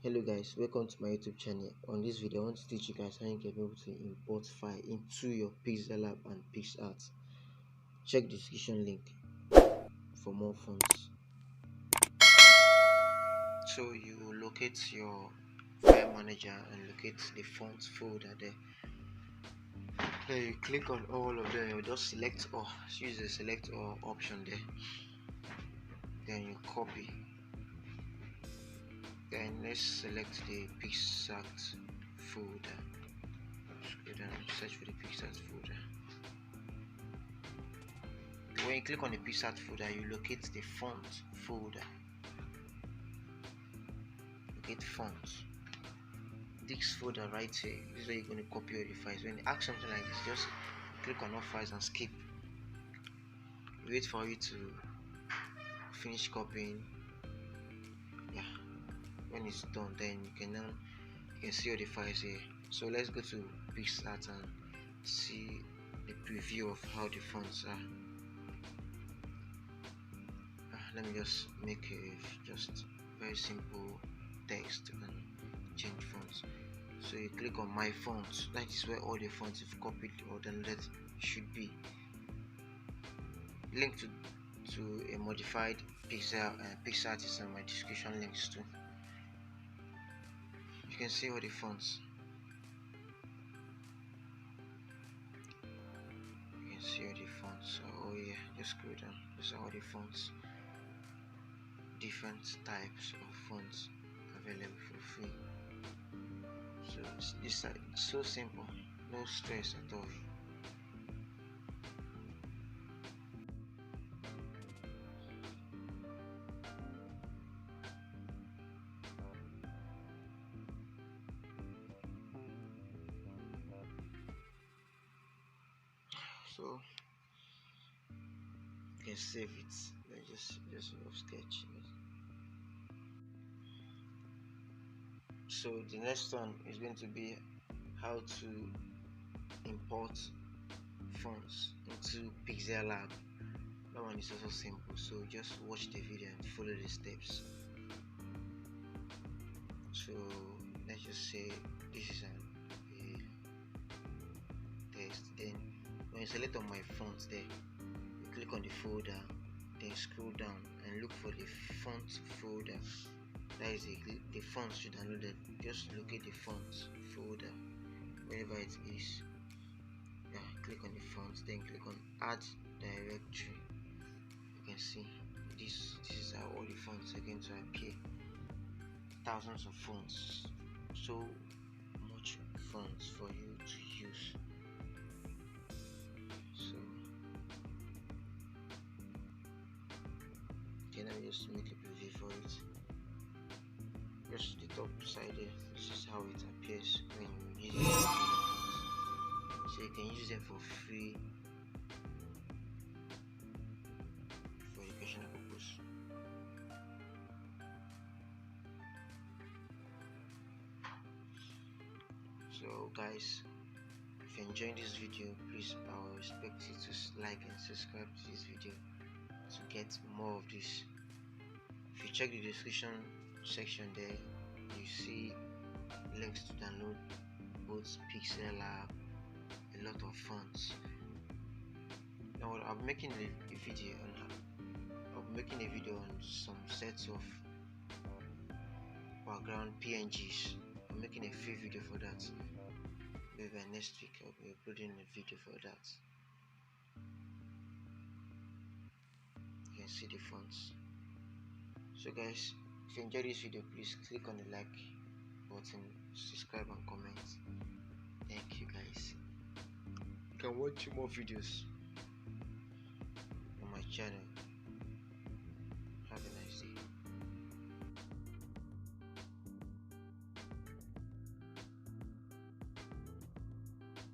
Hello guys, welcome to my YouTube channel. On this video I want to teach you guys how you can be able to import file into your Pixellab and Picsart. Check the description link for more fonts. So you will locate your file manager and locate the font folder there. Then you click on all of them, you just select all, use the select all option there. Then you copy. Then let's select the Picsart folder. Scroll down and search for the Picsart folder. When you click on the Picsart folder, you locate the font folder. Locate font. This folder right here, this is where you're going to copy all the files. When you ask something like this, just click on all files and skip. Wait for you to finish copying. Yeah, when it's done, then you can see all the files here. So let's go to Picsart and see the preview of how the fonts are. Let me just make a just very simple text and change fonts. So you click on my fonts. That is where all the fonts you've copied or downloaded should be. Link to a modified Picsart is on my description links too. You can see all the fonts. You can see all the fonts. Oh yeah, just scroll down. These are all the fonts. Different types of fonts available for free. So this is so simple, no stress at all. So you can save it. Just rough sketch. So the next one is going to be how to import fonts into Pixellab. That one is also simple, so just watch the video and follow the steps. So let's just say this is a text. Then when you select on my fonts there, you click on the folder, then scroll down and look for the font folder. That is the fonts you downloaded. Just locate the fonts folder wherever it is. Yeah, click on the fonts, then click on add directory. You can see this is how all the fonts are going to appear. Thousands of fonts, so much fonts for you to use. So can I just make a preview for it? Just the top side there, this is how it appears when you use it. So you can use them for free for educational purpose. So guys, if you enjoyed this video, please I will expect you to like and subscribe to this video to get more of this. If you check the description section there, you see links to download both Pixellab, a lot of fonts. Now I'm making a video on some sets of background PNGs. I'm making a free video for that. Maybe by next week I'll be uploading a video for that. You can see the fonts. So guys, if you enjoyed this video, please click on the like button, subscribe and comment. Thank you guys. You can watch more videos on my channel.